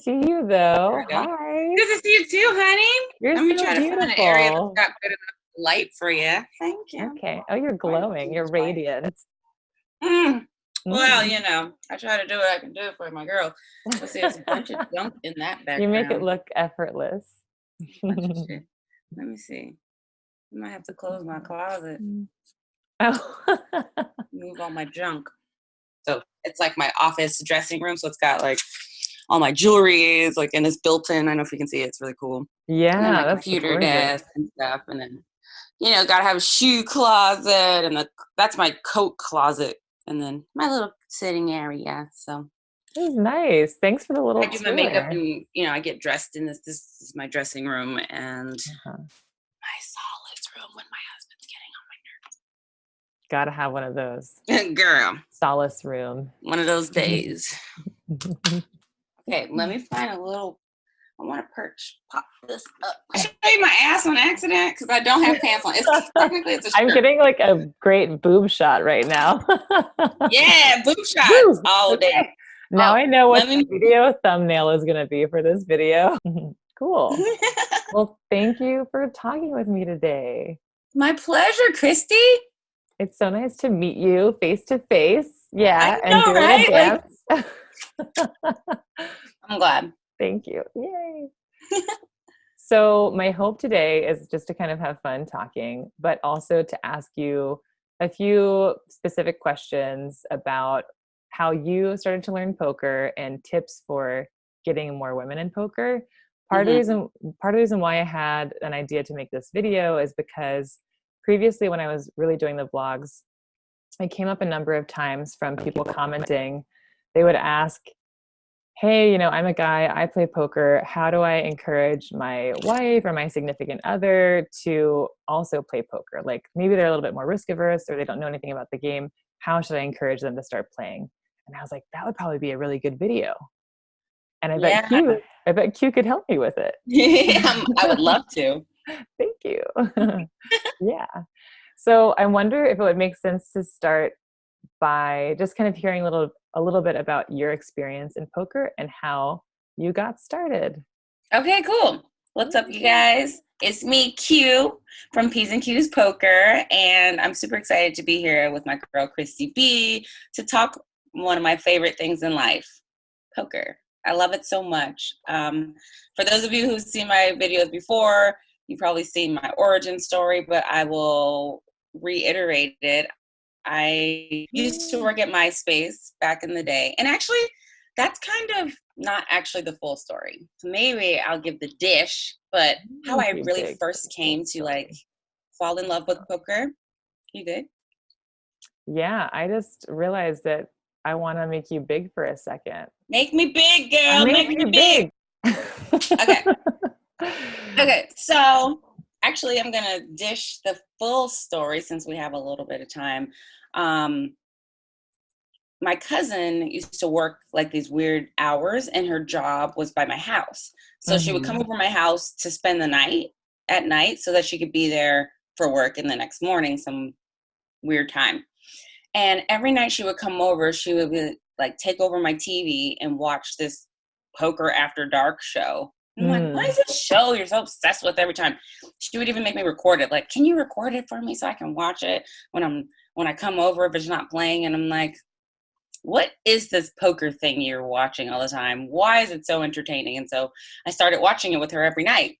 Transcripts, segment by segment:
See you though. There we go. Hi. Good to see you too, honey. You're Let me so try to find an area that's beautiful. got good enough light for you. Thank you. Okay. Oh, you're glowing. You're Light. radiant. Well, Mm. I try to do what I can do for my girl. Let's see, there's a bunch of junk in that You make it background. look effortless. Bunch of shit. Let me see. I might have to close my closet. Oh. Move all my junk. So it's like my office dressing room. So it's got like all my jewelry is like in this built-in. I don't know if you can see it. It's really cool. Yeah, And then my that's computer gorgeous. desk and stuff. And then, gotta have a shoe closet, and that's my coat closet. And then my little sitting area. So This is nice. Thanks for the little I do my makeup, tour. and I get dressed in this. This is my dressing room and Uh-huh. my solace room when my husband's Gotta have one of those. getting on my nerves. Girl, Solace room. one of those days. Okay, let me find a little. I want to pop this up. I showed you my ass on accident because I don't have pants on. Technically it's a shirt. I'm getting like a great boob shot right now. Yeah, boob shots all day. Now I know what the video thumbnail is going to be for this video. Cool. Well, thank you for talking with me today. My pleasure, Christy. It's so nice to meet you face to face. Yeah, I know, and doing right? a dance. I'm glad. Thank you. Yay. So my hope today is just to kind of have fun talking, but also to ask you a few specific questions about how you started to learn poker and tips for getting more women in poker. Part of the reason why I had an idea to make this video is because previously when I was really doing the vlogs, it came up a number of times from people commenting. They would ask, hey, I'm a guy, I play poker. How do I encourage my wife or my significant other to also play poker? Like maybe they're a little bit more risk averse or they don't know anything about the game. How should I encourage them to start playing? And I was like, that would probably be a really good video. And I bet Q could help me with it. I would love to. Thank you. Yeah. So I wonder if it would make sense to start by just kind of hearing a little bit about your experience in poker and how you got started. Okay, cool. What's up, you guys? It's me, Q, from P's and Q's Poker, and I'm super excited to be here with my girl, Christy B, to talk one of my favorite things in life, poker. I love it so much. For those of you who've seen my videos before, you've probably seen my origin story, but I will reiterate it. I used to work at MySpace back in the day. And actually, that's kind of not actually the full story. So maybe I'll give the dish, but how I really first came to like fall in love with poker. You good? Yeah, I just realized that I want to make you big for a second. Make me big, girl. Make me big. Okay. Okay, so actually I'm gonna dish the full story since we have a little bit of time. My cousin used to work like these weird hours and her job was by my house. So she would come over my house to spend the night at night so that she could be there for work in the next morning some weird time. And every night she would come over, she would be like take over my TV and watch this Poker After Dark show. I'm like, what is this show you're so obsessed with every time? She would even make me record it. Like, can you record it for me so I can watch it when I come over if it's not playing? And I'm like, what is this poker thing you're watching all the time? Why is it so entertaining? And so I started watching it with her every night.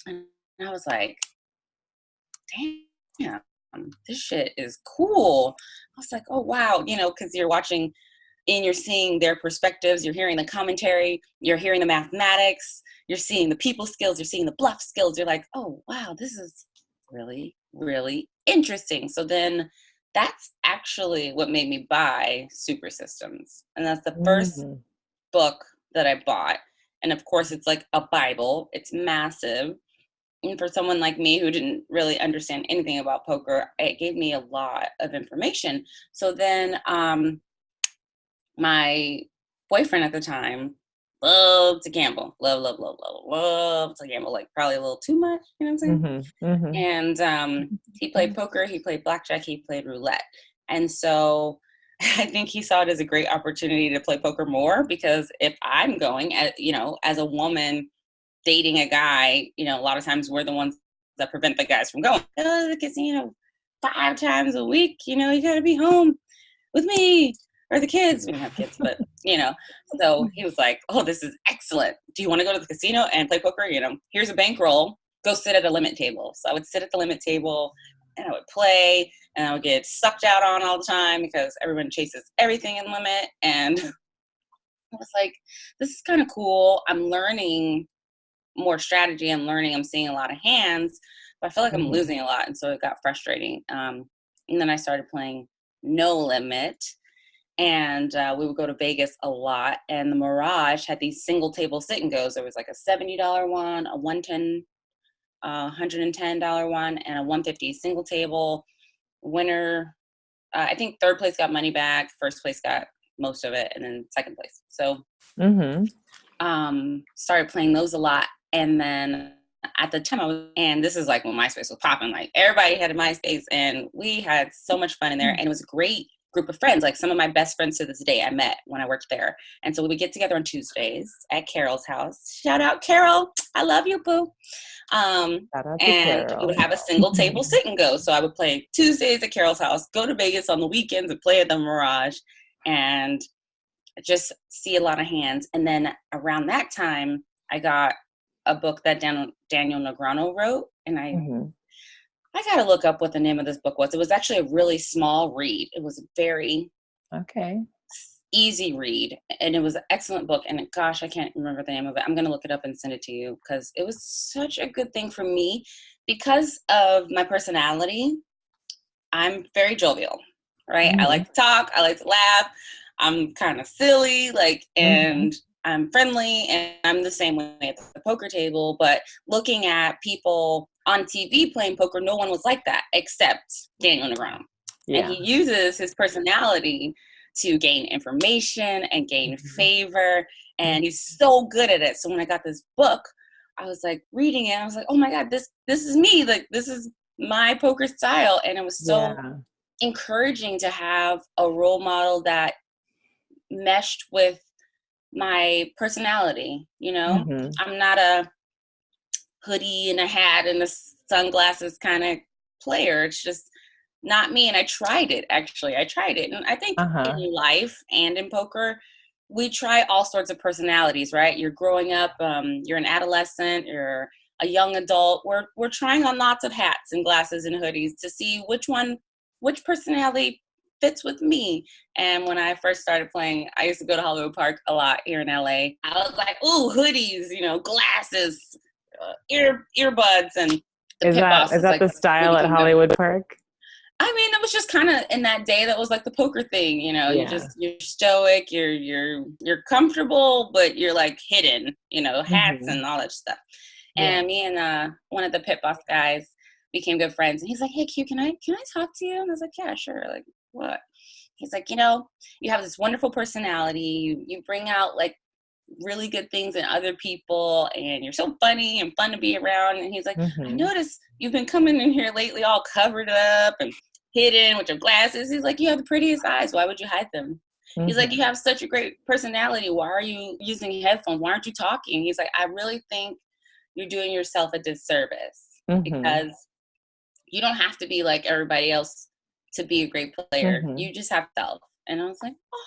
And I was like, damn, this shit is cool. I was like, oh, wow. Because you're watching and you're seeing their perspectives. You're hearing the commentary. You're hearing the mathematics. You're seeing the people skills. You're seeing the bluff skills. You're like, oh, wow, this is really, really interesting. So then that's actually what made me buy Super Systems. And that's the first book that I bought. And of course, it's like a Bible. It's massive. And for someone like me who didn't really understand anything about poker, it gave me a lot of information. So then my boyfriend at the time loved to gamble. Love to gamble, like probably a little too much, you know what I'm saying? And he played poker, he played blackjack, he played roulette. And so I think he saw it as a great opportunity to play poker more, because if I'm going, as a woman dating a guy, a lot of times we're the ones that prevent the guys from going. Oh, the casino 5 times a week, you got to be home with me or the kids. We don't have kids, but, so he was like, oh, this is excellent. Do you want to go to the casino and play poker? Here's a bankroll. Go sit at a limit table. So I would sit at the limit table and I would play, and I would get sucked out on all the time because everyone chases everything in limit. And I was like, this is kind of cool. I'm learning more strategy. I'm seeing a lot of hands, but I feel like I'm losing a lot. And so it got frustrating. And then I started playing no limit, and we would go to Vegas a lot. And the Mirage had these single table sit and goes. There was like a $70 one, a $110 one, and a $150 single table. Winner, I think third place got money back, first place got most of it, and then second place. So started playing those a lot. And then at the time and this is like when MySpace was popping, like everybody had a MySpace, and we had so much fun in there. And it was a great group of friends. Like some of my best friends to this day I met when I worked there. And so we would get together on Tuesdays at Carol's house. Shout out Carol. I love you, boo. And we would have a single table sit and go. So I would play Tuesdays at Carol's house, go to Vegas on the weekends and play at the Mirage, and just see a lot of hands. And then around that time, I got a book that Daniel Negreanu wrote, and I got to look up what the name of this book was. It was actually a really small read. It was a very easy read, and it was an excellent book. And gosh, I can't remember the name of it. I'm going to look it up and send it to you, because it was such a good thing for me. Because of my personality, I'm very jovial, right? I like to talk. I like to laugh. I'm kind of silly, and I'm friendly, and I'm the same way at the poker table. But looking at people on TV playing poker, no one was like that except Daniel Negreanu. And he uses his personality to gain information and gain favor, and he's so good at it. So when I got this book, I was like reading it, I was like, oh my God, this is me. Like, this is my poker style. And it was so encouraging to have a role model that meshed with my personality. I'm not a hoodie and a hat and the sunglasses kind of player. It's just not me. And I tried it. And I think in life and in poker, we try all sorts of personalities, right? You're growing up, you're an adolescent, you're a young adult. We're trying on lots of hats and glasses and hoodies to see which personality fits with me. And when I first started playing, I used to go to Hollywood Park a lot here in LA. I was like, ooh, hoodies, glasses, earbuds, and the is that the style at Hollywood Park? I mean, it was just kind of in that day, that was like the poker thing, you're stoic, you're comfortable, but you're like hidden, hats and all that stuff. And me and one of the pit boss guys became good friends, and he's like, hey Q, can I talk to you? And I was like, yeah, sure. Like, what? He's like, you have this wonderful personality, you bring out like really good things in other people, and you're so funny and fun to be around. And he's like, I noticed you've been coming in here lately all covered up and hidden with your glasses. He's like, you have the prettiest eyes, why would you hide them? He's like, you have such a great personality, why are you using headphones, why aren't you talking? He's like, I really think you're doing yourself a disservice, because you don't have to be like everybody else to be a great player. You just have self. And I was like, oh,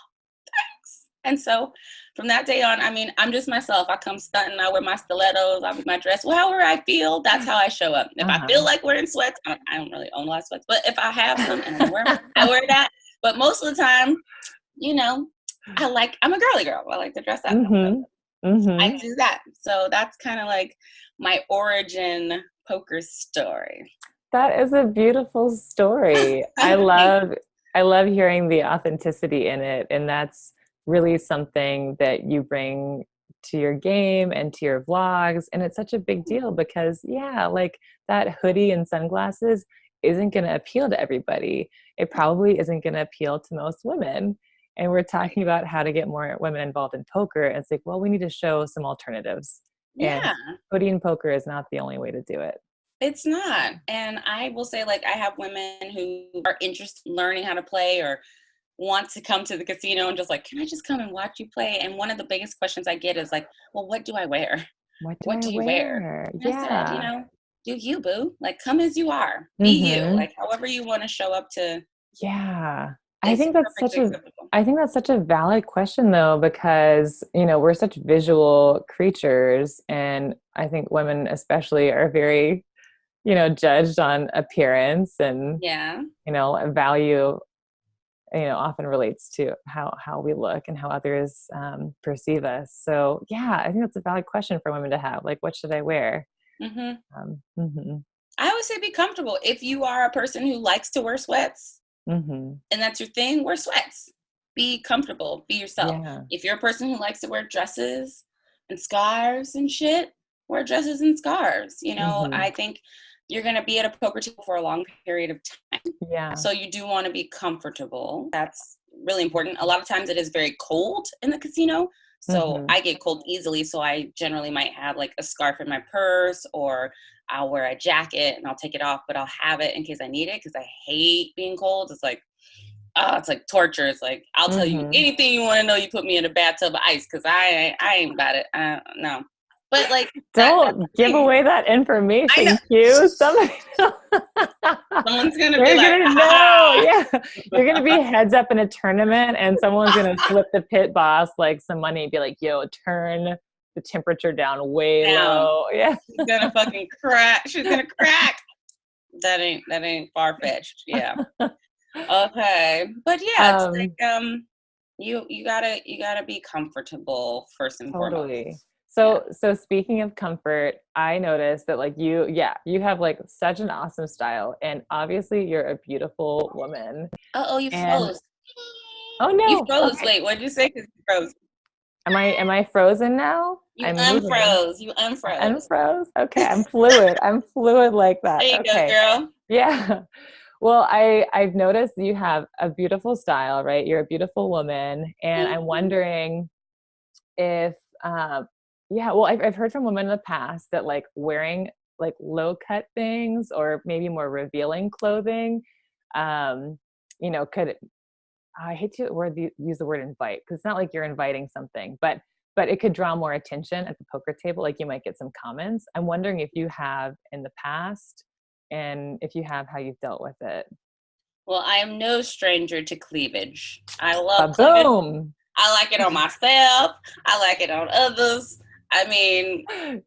thanks. And so from that day on, I mean, I'm just myself. I come stunting. I wear my stilettos. I wear my dress. Well, however I feel, that's how I show up. If I feel like wearing sweats, I don't really own a lot of sweats, but if I have some and I wear that. But most of the time, I'm a girly girl. I like to dress up. I do that. So that's kind of like my origin poker story. That is a beautiful story. I love hearing the authenticity in it. And that's really something that you bring to your game and to your vlogs. And it's such a big deal because like that hoodie and sunglasses isn't going to appeal to everybody. It probably isn't going to appeal to most women. And we're talking about how to get more women involved in poker. And it's like, well, we need to show some alternatives. And hoodie and poker is not the only way to do it. It's not. And I will say, like, I have women who are interested in learning how to play or want to come to the casino and just like, can I just come and watch you play? And one of the biggest questions I get is like, well, what do I wear? What do What I do you wear? wear? And I said, Yeah. do you, boo. Like, come as you are. Be you. Mm-hmm. Like, however you want to show up to Yeah. is perfectly acceptable. I think that's such a valid question though, because, we're such visual creatures, and I think women especially are very, judged on appearance, and, Yeah. value, often relates to how we look and how others perceive us. So yeah, I think that's a valid question for women to have. Like, what should I wear? Hmm. Mhm, I always say be comfortable. If you are a person who likes to wear sweats mhm. and that's your thing, wear sweats. Be comfortable. Be yourself. Yeah. If you're a person who likes to wear dresses and scarves and shit, wear dresses and scarves. Mhm. I think you're going to be at a poker table for a long period of time. Yeah. So you do want to be comfortable. That's really important. A lot of times it is very cold in the casino. So Mhm. I get cold easily. So I generally might have like a scarf in my purse, or I'll wear a jacket and I'll take it off, but I'll have it in case I need it because I hate being cold. It's like, it's like torture. It's like, I'll tell you Mhm. anything you want to know. You put me in a bathtub of ice because I ain't about it. No. But like that's Don't the give thing. away that I know information, Q. Somebody someone's gonna be They're like, gonna ha know. ha Yeah. You're gonna be heads up in a tournament, and someone's gonna flip the pit boss like some money and be like, yo, turn the temperature down way ha down. low. Yeah. She's gonna fucking crack. She's gonna crack. That ain't far fetched. Yeah. Okay. But yeah, it's Um, like you gotta be comfortable first and foremost. totally. Yeah. So speaking of comfort, I noticed that like you have like such an awesome style, and obviously you're a beautiful woman. Oh, you And froze. oh You no, froze. okay. Wait, what did you say? 'Cause you froze. Am I frozen now? You I'm moving. unfroze. You I unfroze. unfroze. Okay, I'm fluid. I'm fluid like that. There you go, Okay. girl. Yeah. Well, I've noticed you have a beautiful style, right? You're a beautiful woman, and Thank I'm you. wondering if, yeah. Well, I've heard from women in the past that like wearing like low cut things or maybe more revealing clothing, um, could I hate to use the word invite because it's not like you're inviting something, but it could draw more attention at the poker table. Like you might get some comments. I'm wondering if you have in the past, and if you have, how you've dealt with it. Well, I am no stranger to cleavage. I love cleavage. Boom. I like it on myself. I like it on others. I mean,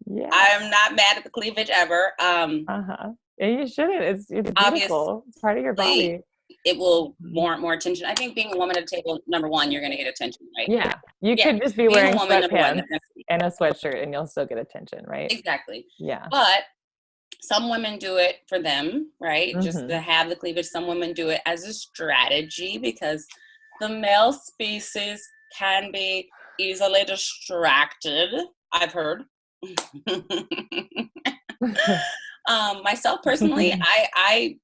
Yeah. I'm not mad at the cleavage ever. Uh-huh. And you shouldn't. It's Obviously, beautiful. It's part of your body. it will Mhm. warrant more attention. I think being a woman at the table, number one, you're going to get attention, right? Yeah. You Yeah, could just be being a wearing woman, number one, sweatpants that's next to me. and a sweatshirt and you'll still get attention, right? Exactly. Yeah. But some women do it for them, right? Just to Mm-hmm. have the cleavage. Some women do it as a strategy because the male species can be easily distracted. I've heard. Myself personally, I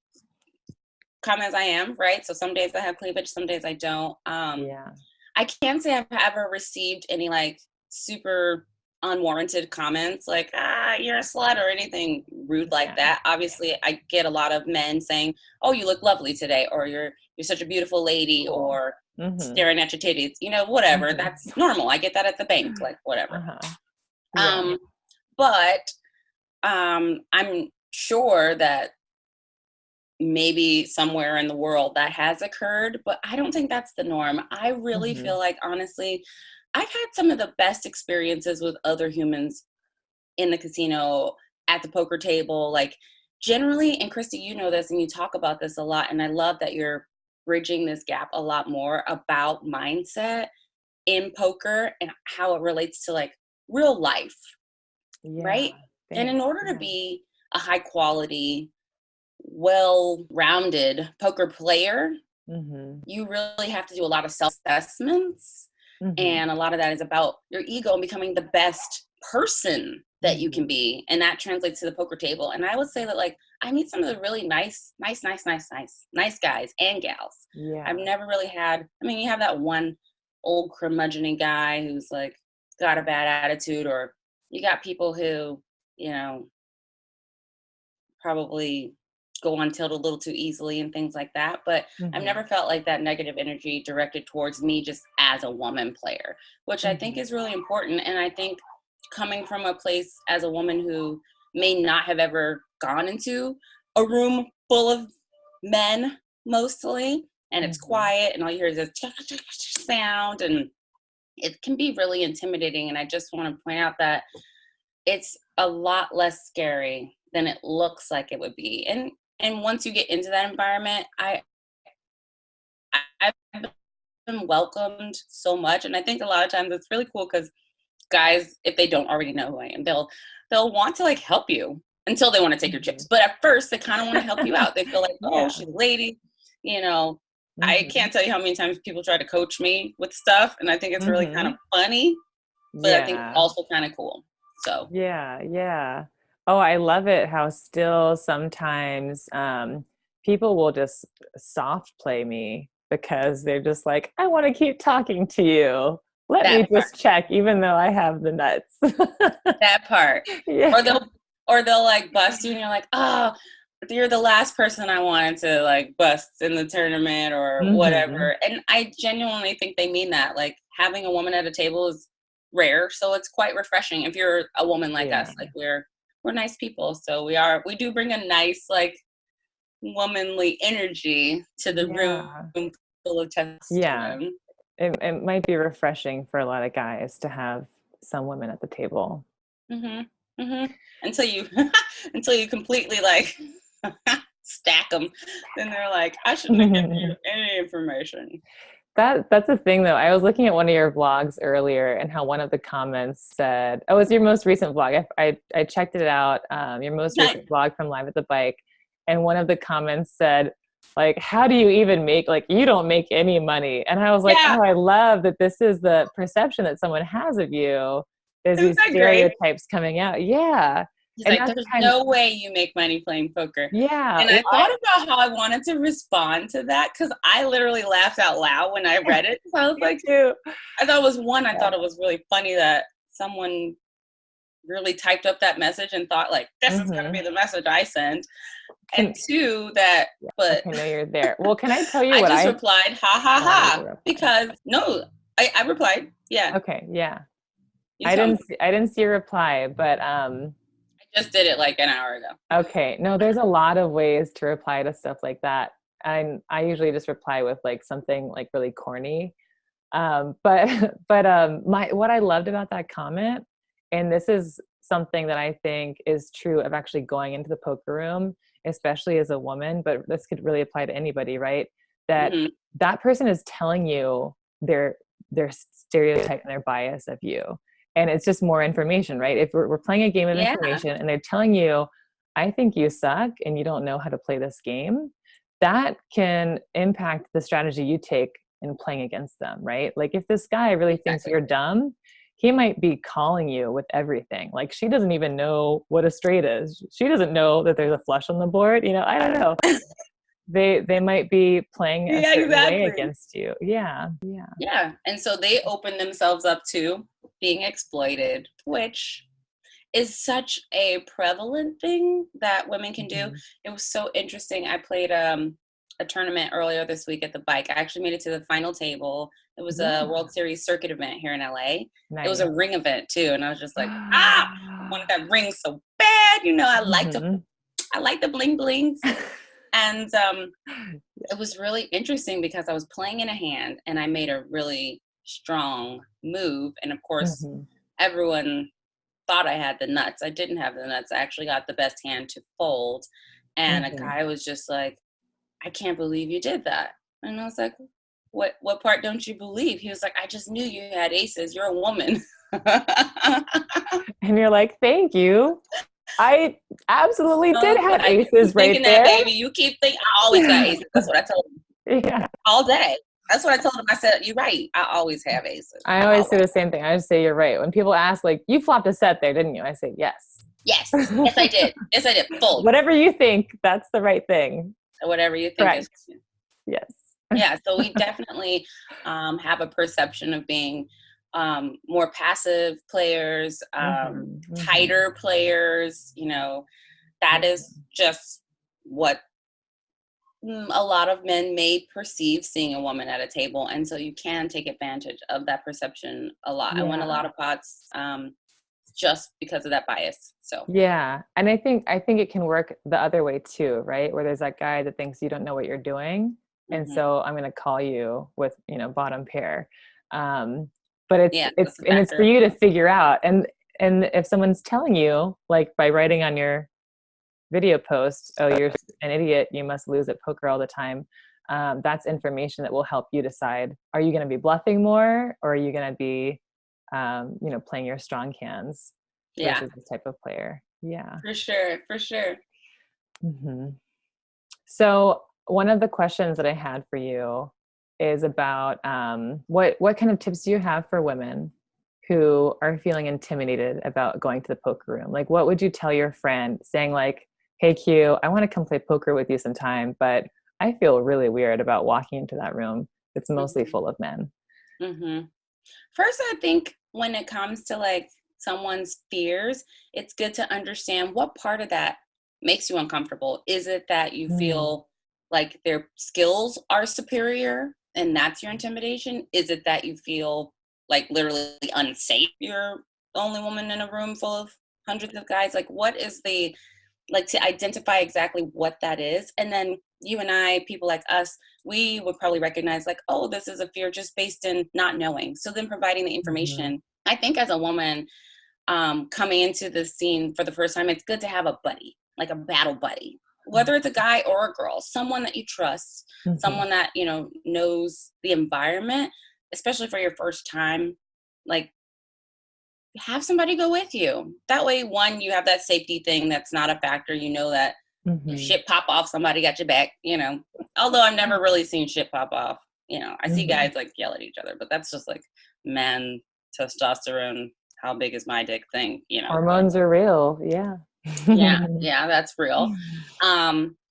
come as I am, right? So some days I have cleavage, some days I don't. Yeah. I can't say I've ever received any like super unwarranted comments like, you're a slut or anything rude like Yeah. that. Obviously, I get a lot of men saying, oh, you look lovely today, or you're such a beautiful lady, Cool. or Mm-hmm. staring at your titties, whatever. Mm-hmm. That's normal. I get that at the bank, like whatever. Uh-huh. Yeah. Um, but I'm sure that maybe somewhere in the world that has occurred, but I don't think that's the norm. I really Mm-hmm. feel like, honestly, I've had some of the best experiences with other humans in the casino, at the poker table. Like, generally, and Christy, you know this and you talk about this a lot, and I love that you're bridging this gap a lot more about mindset in poker and how it relates to like real life, Yeah. right? And in Thanks. order to Yeah. be a high quality, well-rounded poker player, Mm-hmm. you really have to do a lot of self-assessments, Mm-hmm. and a lot of that is about your ego and becoming the best person that you Mm-hmm. can be, and that translates to the poker table. And I would say that, like, I meet some of the really nice guys and gals. I've Yeah. never really had, I mean, you have that one old curmudgeon guy who's like got a bad attitude, or you got people who, you know, probably go on tilt a little too easily and things like that. But I've never felt like that negative energy directed towards me just as a woman player, which I think is really important. And I think coming from a place as a woman who may not have ever gone into a room full of men mostly, and it's quiet and all you hear is this sound, and it can be really intimidating. And I just want to point out that it's a lot less scary than it looks like it would be. And once you get into that environment, I've been welcomed so much. And I think a lot of times it's really cool because guys, if they don't already know who I am, they'll want to like help you until they want to take your chips. But at first they kind of want to help you out. They feel like, oh, she's a lady, you know. I can't tell you how many times people try to coach me with stuff, and I think it's really kind of funny, but I think also kind of cool. So yeah. Oh, I love it how still sometimes people will just soft play me because they're just like, I want to keep talking to you. Let me just check, even though I have the nuts. That part. Yeah. Or they'll like bust you and you're like, oh, you're the last person I wanted to like bust in the tournament or whatever. And I genuinely think they mean that. Like having a woman at a table is rare. So it's quite refreshing if you're a woman like us. Like we're nice people. So we do bring a nice like womanly energy to the room full of testosterone. Yeah. It might be refreshing for a lot of guys to have some women at the table. Until you completely like stack them, then they're like, I shouldn't have given you any information. That's the thing though. I was looking at one of your vlogs earlier and how one of the comments said, oh, it's your most recent vlog. I checked it out. Your most recent vlog from Live at the Bike. And one of the comments said, like, how do you even make, like, you don't make any money. And I was like, oh, I love that this is the perception that someone has of you. There's these stereotypes coming out. Yeah. He's like, there's no way you make money playing poker. Yeah. And I thought about how I wanted to respond to that because I literally laughed out loud when I read it. So I was like, I thought it was really funny that someone really typed up that message and thought like, this is going to be the message I send. And two, that, but I know you're there. Well, can I tell you what I just replied, ha ha ha, because I replied. Yeah. Okay. Yeah. I didn't see a reply, but, I just did it like an hour ago. Okay. No, there's a lot of ways to reply to stuff like that. And I usually just reply with like something like really corny. But what I loved about that comment, and this is something that I think is true of actually going into the poker room, especially as a woman, but this could really apply to anybody, right? That that person is telling you their stereotype and their bias of you. And it's just more information, right? If we're playing a game of information and they're telling you, I think you suck and you don't know how to play this game, that can impact the strategy you take in playing against them, right? Like if this guy really thinks you're dumb, he might be calling you with everything. Like she doesn't even know what a straight is. She doesn't know that there's a flush on the board. You know, I don't know. They might be playing a certain way against you. Yeah. And so they open themselves up to being exploited, which is such a prevalent thing that women can do. It was so interesting. I played a tournament earlier this week at the Bike. I actually made it to the final table. It was a World Series circuit event here in LA. Nice. It was a ring event too, and I was just like, I wanted that ring so bad. You know, I like the bling blings. And it was really interesting because I was playing in a hand and I made a really strong move. And of course, everyone thought I had the nuts. I didn't have the nuts. I actually got the best hand to fold. And a guy was just like, I can't believe you did that. And I was like, what part don't you believe? He was like, I just knew you had aces. You're a woman. And you're like, thank you. I absolutely did have aces right thinking there. That, baby, you keep thinking, I always got aces. That's what I told him. Yeah. All day. That's what I told him. I said, you're right. I always have aces. I always say the same thing. I just say, you're right. When people ask, like, you flopped a set there, didn't you? I say, yes. Yes, I did. Yes, I did. Fold. Whatever you think, that's the right thing. Whatever you think. Correct. Yes. Yeah, so we definitely have a perception of being more passive players, tighter players, you know, that is just what a lot of men may perceive seeing a woman at a table, and so you can take advantage of that perception a lot. I win a Yeah. lot of pots just because of that bias. So Yeah. And I think it can work the other way too, right? Where there's that guy that thinks you don't know what you're doing. And hmm so I'm going to call you with, bottom pair. Um, but it's, yeah, it's, that's a and it's for factor. you to figure out. And if someone's telling you, like by writing on your video post, oh, you're an idiot, you must lose at poker all the time. That's information that will help you decide, are you going to be bluffing more, or are you going to be, playing your strong hands Yeah, versus this type of player. Yeah. for sure, for sure. hmm So one of the questions that I had for you is about what kind of tips do you have for women who are feeling intimidated about going to the poker room? Like, what would you tell your friend saying like, hey Q, I want to come play poker with you sometime, but I feel really weird about walking into that room. It's mostly hmm full of men. hmm First, I think when it comes to like someone's fears, it's good to understand what part of that makes you uncomfortable. Is it that you Mm. feel like their skills are superior and that's your intimidation? Is it that you feel like literally unsafe? You're the only woman in a room full of hundreds of guys. Like, what is the, like, to identify exactly what that is? And then you and I, people like us, we would probably recognize like, oh, this is a fear just based in not knowing. So then providing the Mhm. information. I think as a woman coming into the scene for the first time, it's good to have a buddy, like a battle buddy, whether it's a guy or a girl, someone that you trust, Mhm. someone that, you know, knows the environment, especially for your first time. Like, have somebody go with you. That way, one, you have that safety thing that's not a factor. You know that if Mhm. shit pop off, somebody got your back, you know. Although I've never really seen shit pop off. You know, I see Mhm. guys like yell at each other, but that's just like men, testosterone, how big is my dick thing, you know. But Hormones are real. Yeah. yeah, yeah, that's real.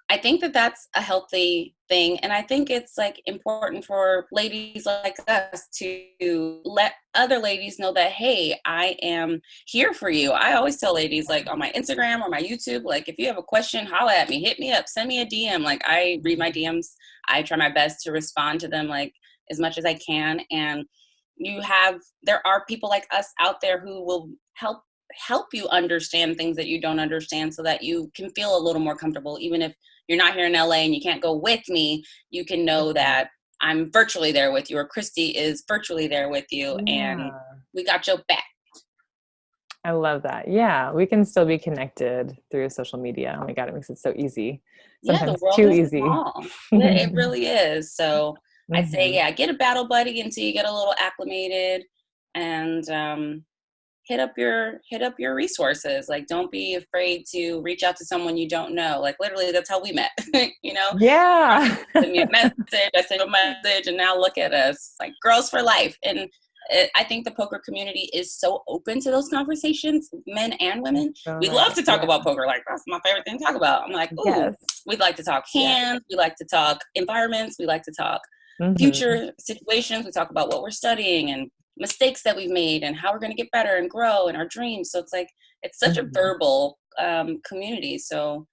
I think that that's a healthy thing, and I think it's like important for ladies like us to let other ladies know that, hey, I am here for you. I always tell ladies like on my Instagram or my YouTube, like if you have a question, holla at me, hit me up, send me a DM. Like I read my DMs, I try my best to respond to them like as much as I can, and there are people like us out there who will help you understand things that you don't understand so that you can feel a little more comfortable. Even if you're not here in LA and you can't go with me, you can know Mhm. that I'm virtually there with you, or Christy is virtually there with you, and Yeah. we got your back. I love that. Yeah, we can still be connected through social media. Oh my God, it makes it so easy. Yeah, the Sometimes world too is easy. small. Yeah, it really is. So I say, hmm yeah, get a battle buddy until you get a little acclimated, and hit up your resources. Like, don't be afraid to reach out to someone you don't know. Like, literally, that's how we met. You know, Yeah. send me a message, I send a message, and now look at us, like girls for life. And I think the poker community is so open to those conversations, men and women. So We love right. to talk Yeah. about poker. Like, that's my favorite thing to talk about. I'm like, ooh, Yes. we'd like to talk Yeah. hands, we like to talk environments, we like to talk hmm future situations, we talk about what we're studying and mistakes that we've made and how we're going to get better and grow in our dreams. So it's like, it's such a hmm verbal community. So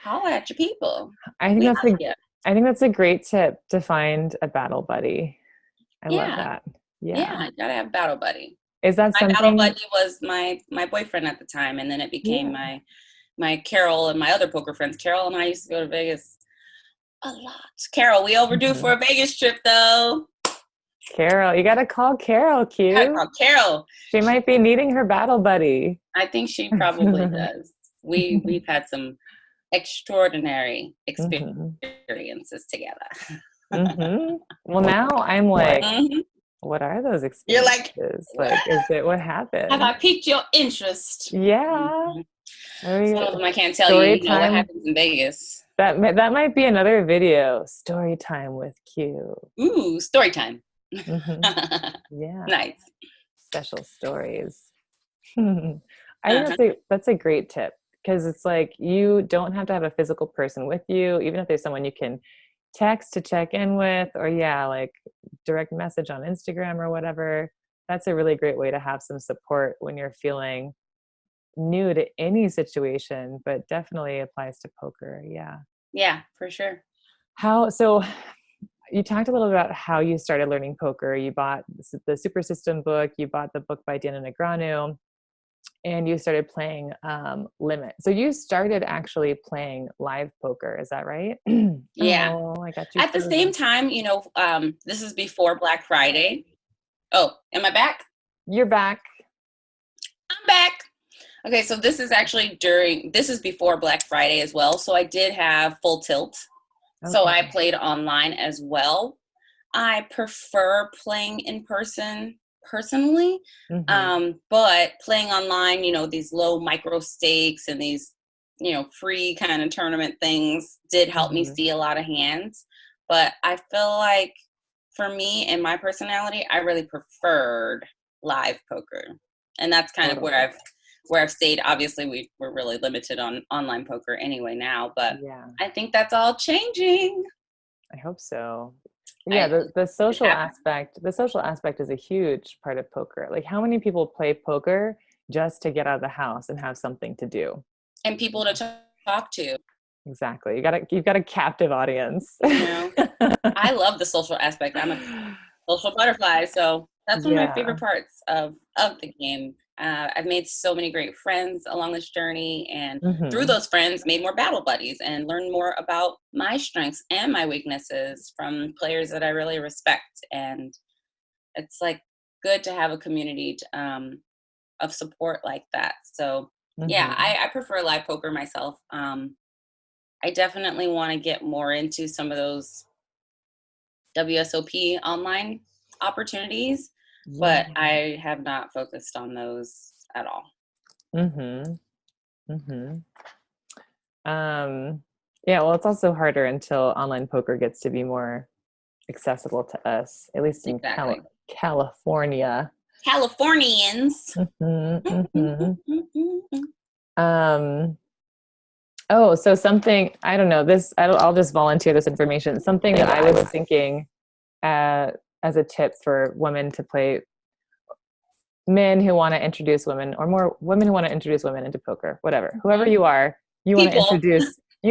holla at your people. I think We that's love a you. I think that's a great tip to find a battle buddy. I love Yeah. that. Yeah. Yeah, you gotta have battle buddy. Is that My battle something? buddy was my boyfriend at the time, and then it became Yeah. my Carol and my other poker friends. Carol and I used to go to Vegas a lot. Carol, we overdue for hmm a Vegas trip though. Carol, you got to call Carol, Gotta Q. call Carol. She might be needing her battle buddy. I think she probably does. We've had some extraordinary hmm experiences together. Well, now I'm like, Mhm. what are those You're like, experiences? what? Like, is it what Have happened? I piqued your interest? Yeah. Mhm. Are Some we, of them I can't tell you. story You know what time. happens in Vegas. That might be another video. Story time with Q. Ooh, story time. hmm Yeah. Nice. Special stories. I think Uh-huh. that's a great tip because it's like you don't have to have a physical person with you, even if there's someone you can text to check in with, or yeah, like direct message on Instagram or whatever. That's a really great way to have some support when you're feeling new to any situation, but definitely applies to poker. Yeah. Yeah, for sure. So you talked a little about how you started learning poker. You bought the Super System book, you bought the book by Dana Negreanu, and you started playing Limit. So you started actually playing live poker, is that right? Yeah. Oh, I got you At the same frozen. time, this is before Black Friday. Oh, am I back? You're back. I'm back. Okay, so this is before Black Friday as well. So I did have full tilt. So I Okay. played online as well. I prefer playing in person personally. Mm-hmm. But playing online, these low micro stakes and these, free kind of tournament things did help me Mm-hmm. see a lot of hands. But I feel like for me and my personality, I really preferred live poker. And that's kind of where Totally. I've stayed. Obviously we're really limited on online poker anyway now, but Yeah, I think that's all changing. I hope so. Yeah, I the It's social happening. aspect, the social aspect is a huge part of poker. Like how many people play poker just to get out of the house and have something to do? And people to talk to, Exactly. You've got a captive audience. you know. I love the social aspect. I'm a social butterfly, so that's one of my Yeah. favorite parts of the game. I've made so many great friends along this journey, and through Hmm. those friends, made more battle buddies and learned more about my strengths and my weaknesses from players that I really respect. And it's like good to have a community of support like that. So yeah, Hmm. I prefer live poker myself. I definitely want to get more into some of those WSOP online opportunities, Yeah. but I have not focused on those at all. Hmm. Hmm. Um, yeah, well, it's also harder until online poker gets to be more accessible to us, at least in Exactly. California. Californians. Hmm. Hmm. Um, oh, so something, I don't know, I'll just volunteer this information. Something that I was thinking uh, as a tip for women to play, men who want to introduce women, or more women who want to introduce women into poker, whatever, whoever Mhm. you are, People. you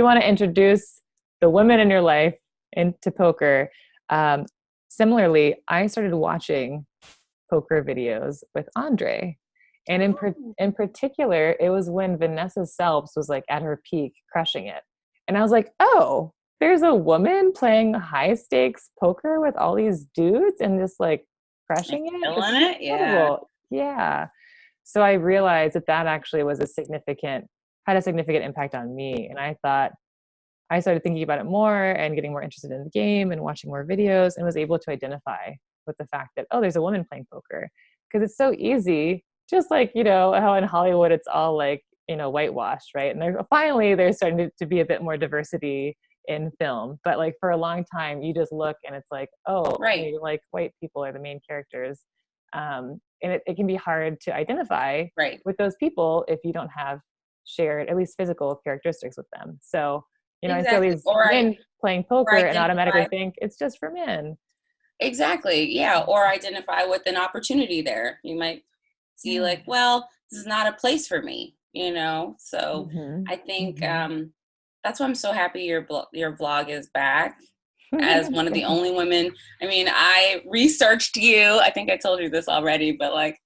want to introduce the women in your life into poker. Um, Similarly, I started watching poker videos with Andre. And Oh, in particular, it was when Vanessa Selbst was like at her peak, crushing it. And I was like, oh, there's a woman playing high stakes poker with all these dudes and just like like crushing it. This killing is it. Yeah. incredible. Yeah. So I realized that that actually had a significant impact on me. And I thought, I started thinking about it more and getting more interested in the game and watching more videos and was able to identify with the fact that, oh, there's a woman playing poker. Because it's so easy, just like, how in Hollywood it's all like, whitewashed, right? And there's starting to be a bit more diversity in film. But like for a long time, you just look and it's like, oh, Right. only like white people are the main characters. And it can be hard to identify Right. with those people if you don't have shared, at least physical characteristics with them. So I see all Exactly. these men playing Or poker and automatically identify. think it's just for men. Exactly. Yeah. Or identify with an opportunity there. You might see Yeah. like, well, this is not a place for me. So Hmm. I think Hmm. that's why I'm so happy your vlog is back as one of the only women. I mean, I researched you. I think I told you this already, but like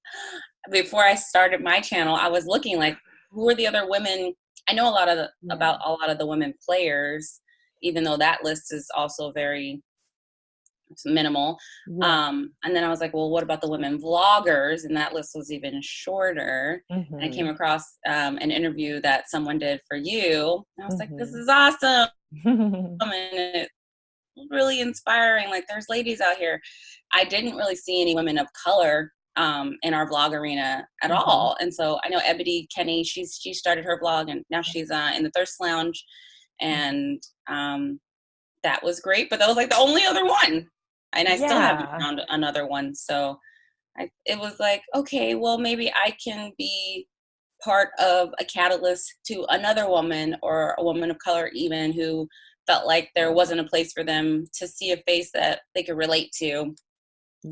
before I started my channel, I was looking like who are the other women. I know Yeah. about a lot of the women players, even though that list is also very minimal. Yeah. And then I was like, well, what about the women vloggers? And that list was even shorter. And I came Hmm. across an interview that someone did for you. And I was like, this Hmm. is awesome. And it's really inspiring. Like, there's ladies out here. I didn't really see any women of color in our vlog arena at Hmm. all. And so I know Ebony Kenny, she started her vlog and now she's in the Thirst Lounge. And that was great, but that was like the only other one. And I still haven't Yeah. found another one. So it was like, okay, well, maybe I can be part of a catalyst to another woman or a woman of color, even who felt like there wasn't a place for them to see a face that they could relate to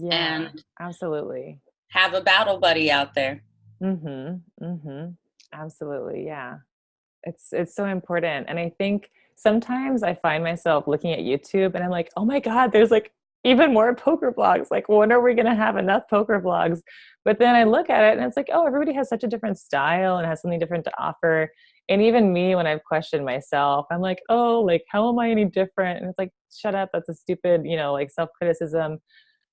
and Yeah. Absolutely. have a battle buddy out there. Hmm. Hmm. Absolutely. Yeah. It's so important. And I think sometimes I find myself looking at YouTube and I'm like, oh my God, there's like even more poker blogs. Like, when are we going to have enough poker blogs? But then I look at it and it's like, oh, everybody has such a different style and has something different to offer. And even me, when I've questioned myself, I'm like, oh, like, how am I any different? And it's like, shut up. That's a stupid, like self-criticism.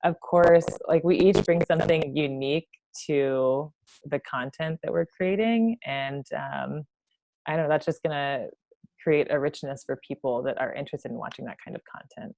Of course, like, we each bring something unique to the content that we're creating. And I don't know, that's just going to create a richness for people that are interested in watching that kind of content.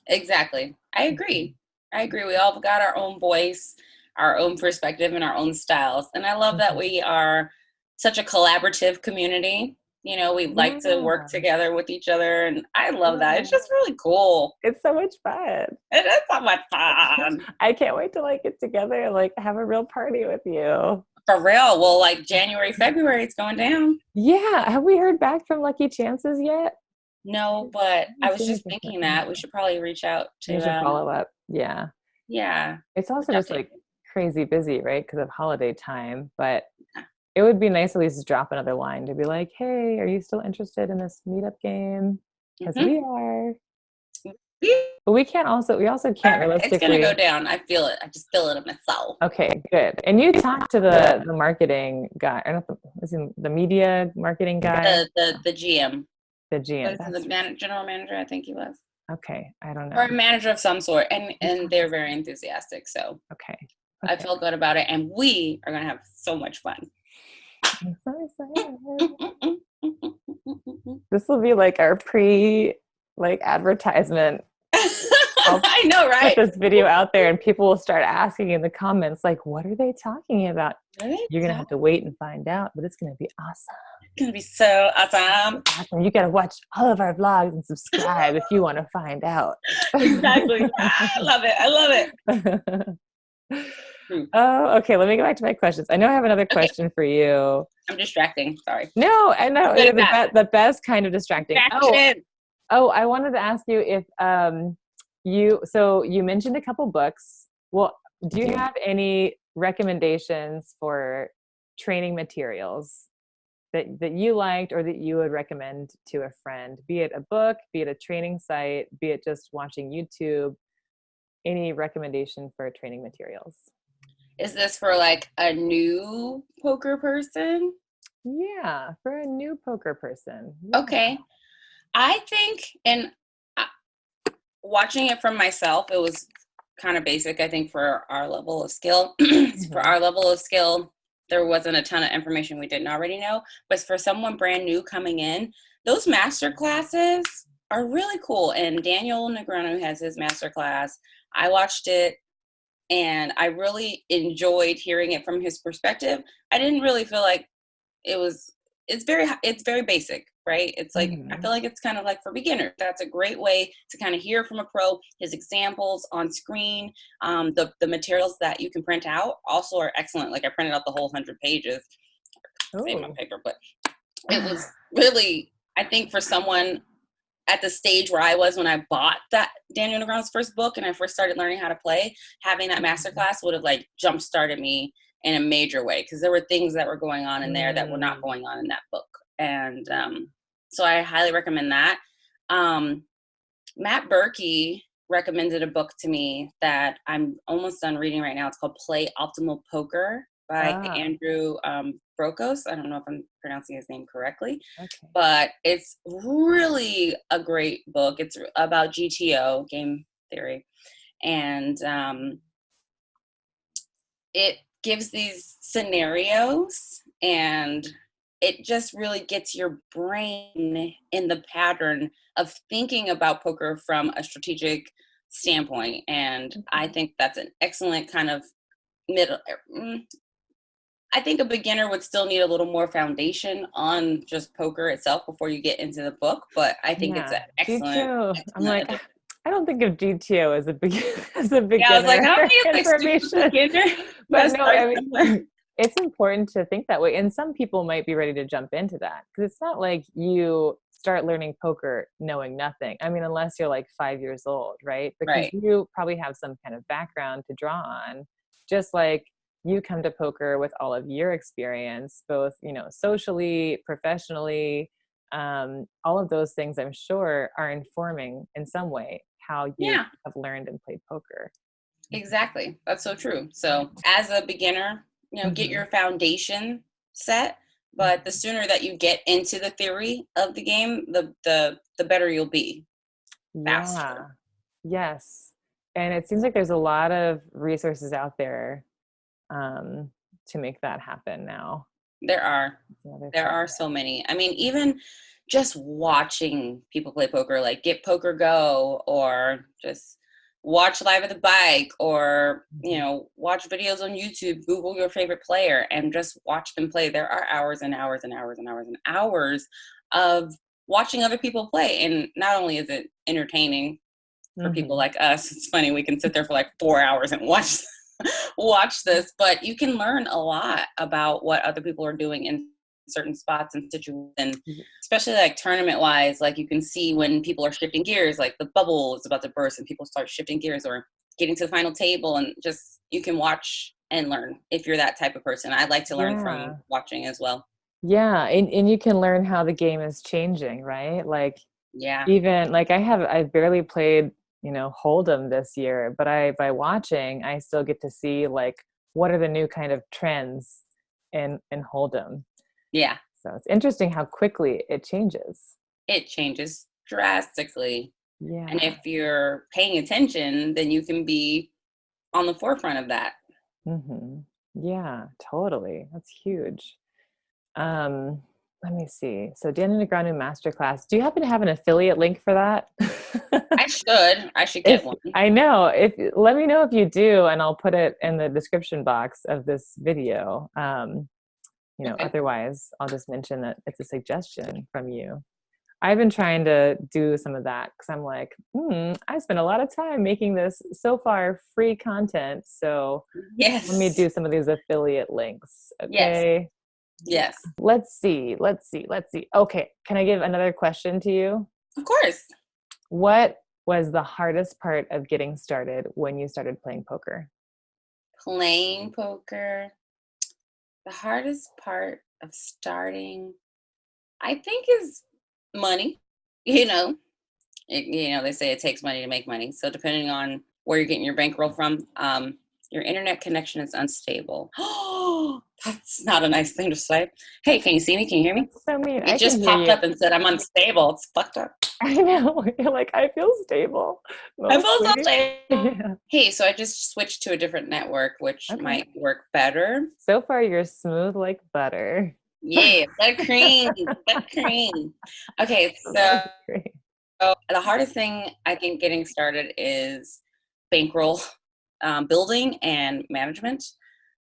Exactly. I agree. We all got our own voice, our own perspective, and our own styles. And I love that we are such a collaborative community. We like to work together with each other. And I love that. It's just really cool. It's so much fun. It is so much fun. I can't wait to get together and have a real party with you. For real. Well, January, February, it's going down. Yeah. Have we heard back from Lucky Chances yet? No, but I was just thinking that we should probably reach out to follow up. Yeah. Yeah. It's also just crazy busy, right? Because of holiday time. But it would be nice at least to drop another line to be like, hey, are you still interested in this meetup game? Because we are. But we also can't realistically. It's going to go down. I feel it. I just feel it in my soul. Okay, good. And you talked to the marketing guy, or not the media marketing guy? The GM. The GM. The general manager, I think he was. Okay, I don't know. Or a manager of some sort. And they're very enthusiastic. So okay. I feel good about it. And we are going to have so much fun. I'm so excited. This will be our advertisement. I know, right? Put this video out there and people will start asking in the comments, what are they talking about? You're going to have to wait and find out, but it's going to be awesome. It's going to be so awesome. You got to watch all of our vlogs and subscribe if you want to find out. Exactly. I love it. Oh, okay. Let me go back to my questions. I know I have another question for you. I'm distracting. Sorry. No, I know. The best kind of distracting. Oh, I wanted to ask you if you mentioned a couple books. Well, do you have any recommendations for training materials that you liked or that you would recommend to a friend? Be it a book, be it a training site, be it just watching YouTube. Any recommendation for training materials? Is this for a new poker person? Yeah, for a new poker person. Yeah. Okay. I think, and watching it from myself, it was kind of basic, I think, for our level of skill. For our level of skill, there wasn't a ton of information we didn't already know. But for someone brand new coming in, those master classes are really cool. And Daniel Negreanu has his master class. I watched it and I really enjoyed hearing it from his perspective. I didn't really feel like it's very basic, right? It's I feel like it's kind of for beginners. That's a great way to kind of hear from a pro. His examples on screen, the materials that you can print out also are excellent. I printed out the whole 100 pages. Save my paper, but it was really, I think, for someone at the stage where I was when I bought that Daniel Negreanu's first book and I first started learning how to play, having that masterclass would have jump started me in a major way, because there were things that were going on in there that were not going on in that book. And so I highly recommend that. Matt Berkey recommended a book to me that I'm almost done reading right now. It's called Play Optimal Poker by Andrew Brokos. I don't know if I'm pronouncing his name correctly, but it's really a great book. It's about GTO, game theory. And it gives these scenarios and it just really gets your brain in the pattern of thinking about poker from a strategic standpoint. And I think that's an excellent kind of middle. I think a beginner would still need a little more foundation on just poker itself before you get into the book, but I think it's an excellent. I'm I don't think of GTO as a beginner. Yeah, I was I don't think it's beginner. But no, it's important to think that way. And some people might be ready to jump into that, because it's not like you start learning poker knowing nothing. I mean, unless you're 5 years old, right? Because you probably have some kind of background to draw on, just like you come to poker with all of your experience, both, socially, professionally, all of those things, I'm sure, are informing in some way how you Yeah, have learned and played poker. exactly. That's so true. So as a beginner, get your foundation set, but the sooner that you get into the theory of the game, the better you'll be. Yeah. Faster. Yes. And it seems like there's a lot of resources out there to make that happen now. There are. There are so many. I mean, even just watching people play poker, like Get Poker Go, or just watch Live at the Bike, or, watch videos on YouTube, Google your favorite player, and just watch them play. There are hours and hours and hours and hours and hours of watching other people play. And not only is it entertaining for people like us, it's funny, we can sit there for like 4 hours and watch this, but you can learn a lot about what other people are doing in certain spots and situations, especially like tournament wise. Like you can see when people are shifting gears, like the bubble is about to burst and people start shifting gears or getting to the final table, and just you can watch and learn if you're that type of person. I like to learn from watching as well. Yeah, and you can learn how the game is changing, right? Like, even like I've barely played Hold'em this year, but by watching, I still get to see like what are the new kind of trends in Hold'em. Yeah. So it's interesting how quickly it changes. It changes drastically. Yeah. And if you're paying attention, then you can be on the forefront of that. Yeah, totally. That's huge. Let me see. So Daniel Negreanu Masterclass. Do you happen to have an affiliate link for that? I should get one. I know. Let me know if you do, and I'll put it in the description box of this video. Okay. Otherwise, I'll just mention that it's a suggestion from you. I've been trying to do some of that because I'm like, I spent a lot of time making this so far free content. So let me do some of these affiliate links. Okay. Yes. Let's see. Okay. Can I give another question to you? Of course. What was the hardest part of getting started when you started playing poker? Playing poker. The hardest part of starting, I think, is money. They say it takes money to make money. So depending on where you're getting your bankroll from, your internet connection is unstable. Oh, that's not a nice thing to say. Hey, can you see me? Can you hear me? That's so mean. It just popped up and said I'm unstable. It's fucked up. I know. You're like, I feel stable. I feel so stable. Yeah. Hey, so I just switched to a different network, which might work better. So far, you're smooth like butter. Yeah, buttercream. Buttercream. Okay, so the hardest thing I think getting started is bankroll building and management.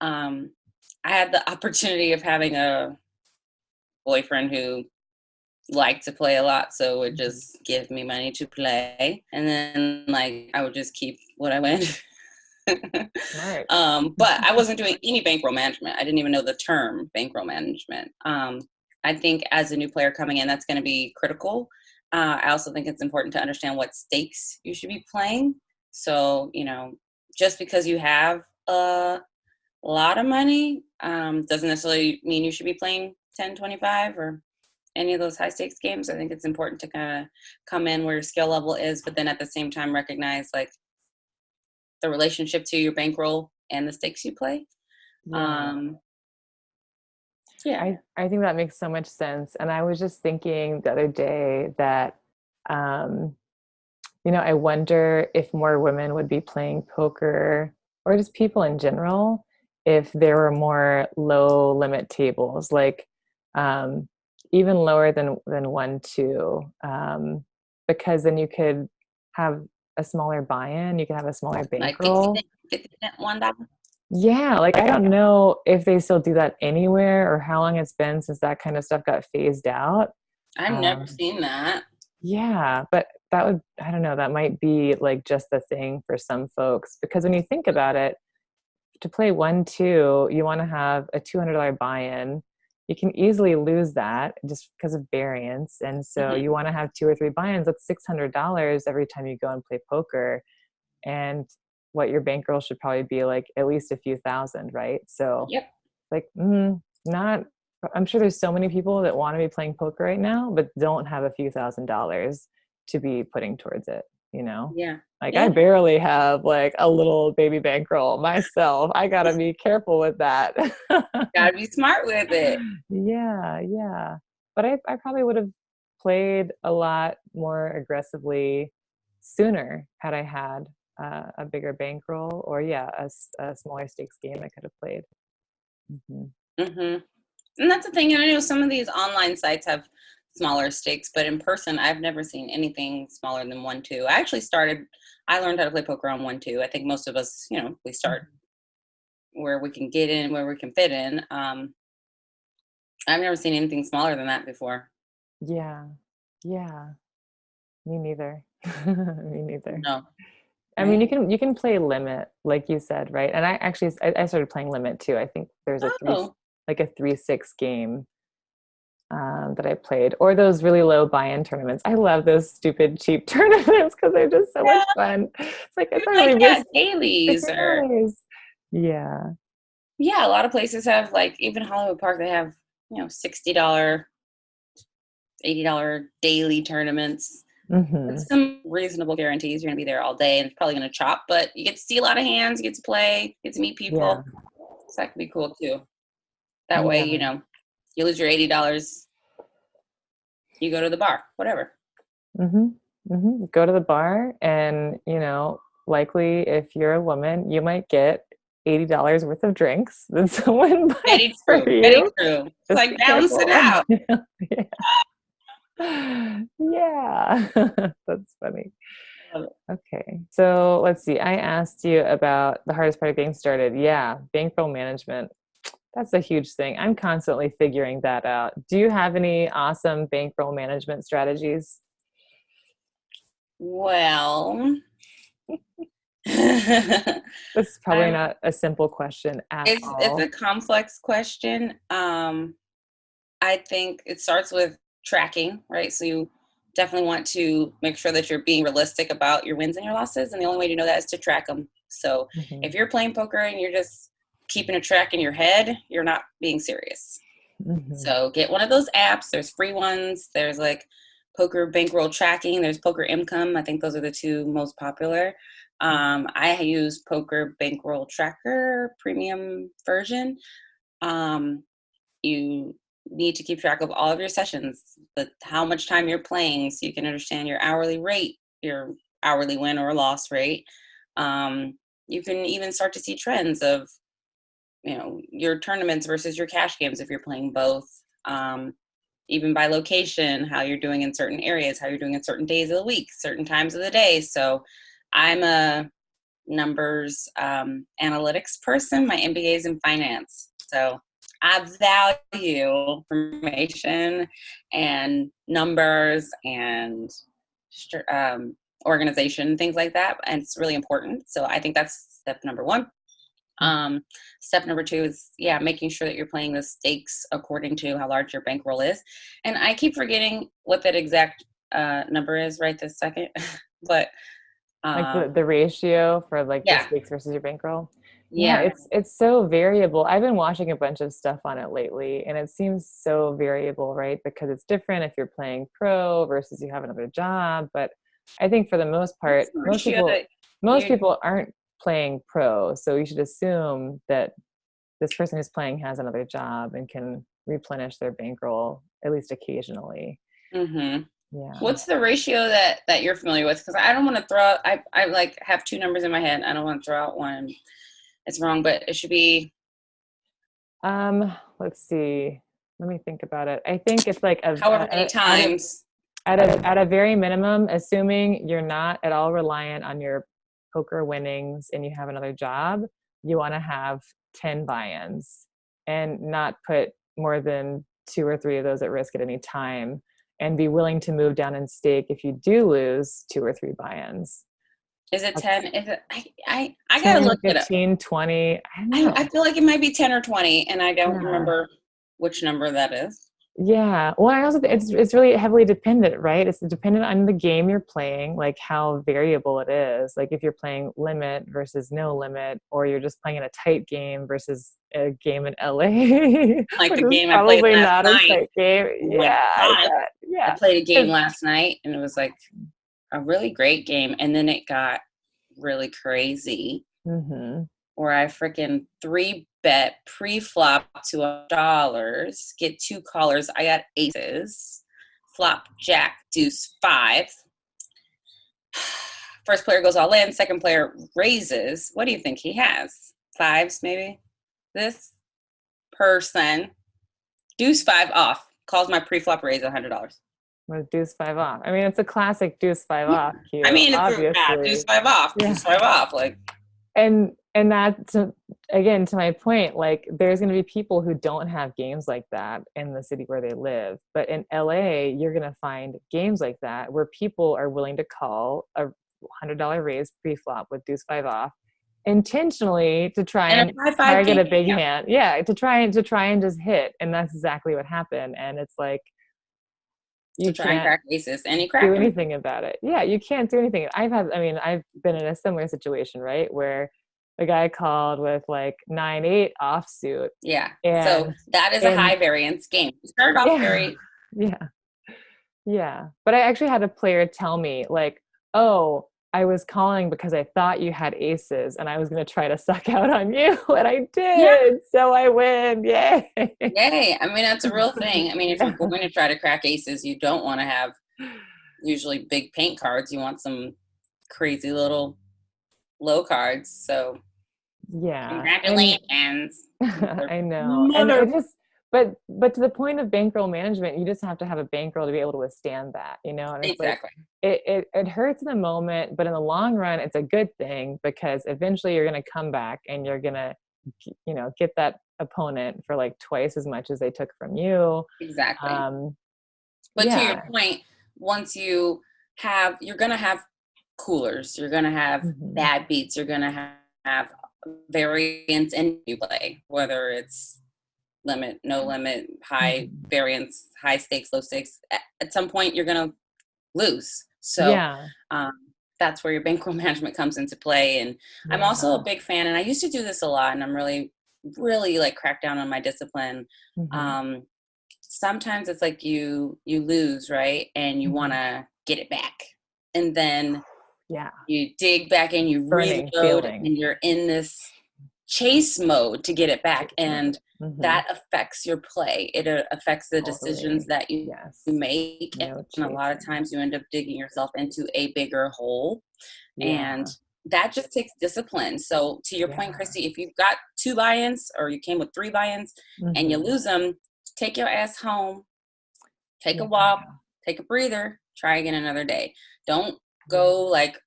I had the opportunity of having a boyfriend who liked to play a lot, so would just give me money to play, and then like I would just keep what I win. Right. But I wasn't doing any bankroll management. I didn't even know the term bankroll management. I think as a new player coming in, that's going to be critical. I also think it's important to understand what stakes you should be playing. So, just because you have a lot of money doesn't necessarily mean you should be playing 10, 25 or any of those high stakes games. I think it's important to kind of come in where your skill level is, but then at the same time recognize like the relationship to your bankroll and the stakes you play. I think that makes so much sense. And I was just thinking the other day that, I wonder if more women would be playing poker, or just people in general, if there were more low limit tables, like even lower than 1-2, because then you could have a smaller buy-in, you can have a smaller bankroll. Like 50 cent, $1. Yeah, like I don't know if they still do that anywhere or how long it's been since that kind of stuff got phased out. I've never seen that. Yeah, but I don't know, that might be like just the thing for some folks, because when you think about it, to play 1-2, you want to have a $200 buy-in. You can easily lose that just because of variance. And so you want to have 2 or 3 buy-ins. That's $600 every time you go and play poker. And what your bankroll should probably be like at least a few thousand, right? So Yep. like, not, I'm sure there's so many people that want to be playing poker right now, but don't have a few $1,000s to be putting towards it, you know? Yeah. Like I Yeah. barely have like a little baby bankroll myself. I gotta be careful with that. Gotta be smart with it. Yeah, yeah. But I probably would have played a lot more aggressively sooner had I had a bigger bankroll, or yeah, a smaller stakes game I could have played. Mm-hmm. And that's the thing. I know some of these online sites have smaller stakes, but in person, I've never seen anything smaller than 1-2. I learned how to play poker on 1-2. I think most of us, we start where we can get in, where we can fit in. I've never seen anything smaller than that before. Yeah, yeah. Me neither. Me neither. No. I mean, Right? you can play limit, like you said, right? And I started playing limit too. I think there's Oh, a 3-6 game that I played, or those really low buy-in tournaments. I love those stupid cheap tournaments because they're just so much yeah. fun. It's like it's Even not like really risk dailies or $50. Yeah. yeah, a lot of places have like even Hollywood Park. They have $60, $80 daily tournaments. Mm-hmm. With some reasonable guarantees. You're gonna be there all day and it's probably gonna chop, but you get to see a lot of hands, you get to play, get to meet Yeah. people. So that could be cool too. That way, Yeah. you lose your $80, you go to the bar, whatever. Mm-hmm. Mm-hmm. Go to the bar, and likely if you're a woman, you might get $80 worth of drinks that someone buys Very for true. Very you. true. It's Just like be balance it careful. out. Yeah. That's funny. Love it. Okay. So let's see. I asked you about the hardest part of getting started. Yeah. Bankroll management. That's a huge thing. I'm constantly figuring that out. Do you have any awesome bankroll management strategies? Well, This is probably I'm not a simple question at it's a all. complex question. I think it starts with tracking, right? So you definitely want to make sure that you're being realistic about your wins and your losses. And the only way to know that is to track them. So Hmm. if you're playing poker and you're just keeping a track in your head, you're not being serious. Hmm. So get one of those apps. There's free ones. There's like poker bankroll tracking. There's poker income. I think those are the two most popular. I use poker bankroll tracker premium version. Um, you need to keep track of all of your sessions, but how much time you're playing so you can understand your hourly rate, your hourly win or loss rate. You can even start to see trends of, your tournaments versus your cash games if you're playing both. Even by location, how you're doing in certain areas, how you're doing in certain days of the week, certain times of the day. So I'm a numbers analytics person. My MBA is in finance. So I value information and numbers and organization, things like that. And it's really important. So I think that's step number one. Step number two is, making sure that you're playing the stakes according to how large your bankroll is. And I keep forgetting what that exact number is right this second. But Like um, the ratio for like the yeah, stakes versus your bankroll. Yeah, yeah. it's so variable. I've been watching a bunch of stuff on it lately, and it seems so variable, right? Because it's different if you're playing pro versus you have another job. But I think for the most part, What's the ratio that most you people aren't playing pro. So you should assume that this person who's playing has another job and can replenish their bankroll at least occasionally. mm-hmm. Yeah. What's the ratio that you're familiar with? Because I don't want to throw. I like have two numbers in my head. I don't want to throw out one. It's wrong, but it should be. Let's see. Let me think about it. I think it's like However many times. at a very minimum, assuming you're not at all reliant on your poker winnings and you have another job, you want to have 10 buy-ins and not put more than 2 or 3 of those at risk at any time, and be willing to move down in stake if you do lose 2 or 3 buy-ins. Is it That's 10? Is it? I gotta 10, look it up. 15, 20. I don't I know. feel like it might be 10 or 20, and I don't Yeah. remember which number that is. Yeah. Well, I also think it's really heavily dependent, right? It's dependent on the game you're playing, like how variable it is. Like if you're playing limit versus no limit, or you're just playing in a tight game versus a game in LA, Like which the is game I played probably last not a night. tight game. Oh my Yeah, I God. bet. I Yeah. played a game 'Cause- last night and it was like a really great game. And then it got really crazy Mhm. where I freaking 3-bet pre-flop to $1, get 2 callers. I got aces, flop, jack, deuce, 5. First player goes all in, second player raises. What do you think he has? 5s maybe? This person, deuce 5 off, calls my pre-flop raise $100. With deuce five off. I mean, it's a classic deuce five off I cue, mean, it's deuce obviously. 5 off, Yeah. deuce 5 off. Like, And that's again to my point, like there's going to be people who don't have games like that in the city where they live, but in LA you're going to find games like that where people are willing to call a $100 raise pre-flop with deuce five off intentionally to try and and a 5-5 target game. a big hand, yeah, to try and just hit. And that's exactly what happened. And it's like To you try and can't crack aces, and he do cracked them. anything about it. Yeah, you can't do anything. I've been in a similar situation, right? Where the guy called with like 9-8 offsuit. Yeah. So And that is a and high variance game. It started off yeah, very yeah, yeah. But I actually had a player tell me, like, oh, I was calling because I thought you had aces and I was gonna try to suck out on you. And I yeah. did. So I win. Yay. Yay. I mean, that's a real thing. I mean, if Yeah. you're going to try to crack aces, you don't want to have usually big paint cards. You want some crazy little low cards. So Yeah. And congratulations. I know. And Mother. it just but to the point of bankroll management, you just have to have a bankroll to be able to withstand that, you know? And it's like Exactly. it hurts in the moment, but in the long run, it's a good thing because eventually you're gonna come back and you're gonna get that opponent for like twice as much as they took from you. Exactly. Um But to your yeah. point, once you're going to have coolers, you're going to have Mhm. bad beats, you're going to have variance in you play, whether it's limit, no limit, high Mhm. variance, high stakes, low stakes. At some point, you're going to lose. So Yeah. um, that's where your bankroll management comes into play. And I'm also a Yeah. big fan, and I used to do this a lot, and I'm really, really like crack down on my discipline. Mhm. Um, Sometimes it's like you lose, right, and you want Mhm. to get it back, and then Yeah. you dig back in, you Burning reload, feeling. and you're in this chase mode to get it back, Chase mode. and Mhm. that affects your play. It affects the decisions Totally. that you Yes. make, No and a lot of chasing. times you end up digging yourself into a bigger hole, and Yeah. that just takes discipline. So to your point, Yeah. Christy, if you've got 2 buy-ins or you came with 3 buy-ins and you Mhm. lose them, take your ass home, take a Yeah. walk, take a breather, try again another day. Don't Yeah. go like,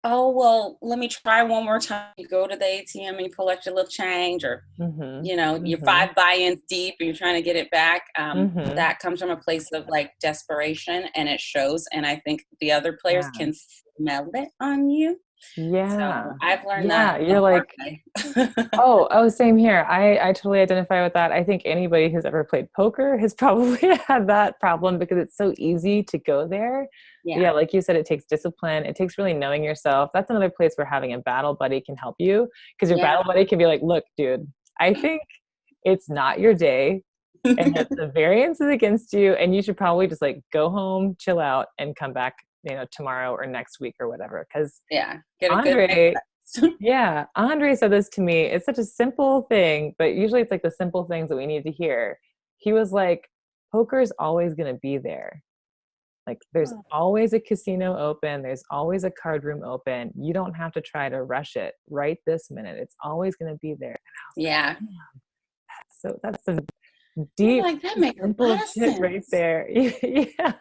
oh, well, let me try one more time. You go to the ATM and you collect your little change, or, Mhm. you're Mhm. 5 buy-ins deep and you're trying to get it back. Mhm. That comes from a place of like desperation, and it shows. And I think the other players Yeah. can smell it on you. So Yeah. I've learned that Yeah. the You're hard like, way. oh, same here. I totally identify with that. I think anybody who's ever played poker has probably had that problem because it's so easy to go there. But Yeah. yeah, like you said, it takes discipline. It takes really knowing yourself. That's another place where having a battle buddy can help you because your Yeah. battle buddy can be like, look, dude, I think it's not your day and that the variance is against you and you should probably just like go home, chill out and come back, tomorrow or next week or whatever. Because Yeah. Get a good night's Andre, rest. yeah, Andre said this to me. It's such a simple thing, but usually it's like the simple things that we need to hear. He was like, poker is always going to be there. Like, there's always a casino open, there's always a card room open. You don't have to try to rush it right this minute. It's always going to be there. Yeah. So that's some You're deep, like, that makes a simple lot of shit right sense. there. Yeah.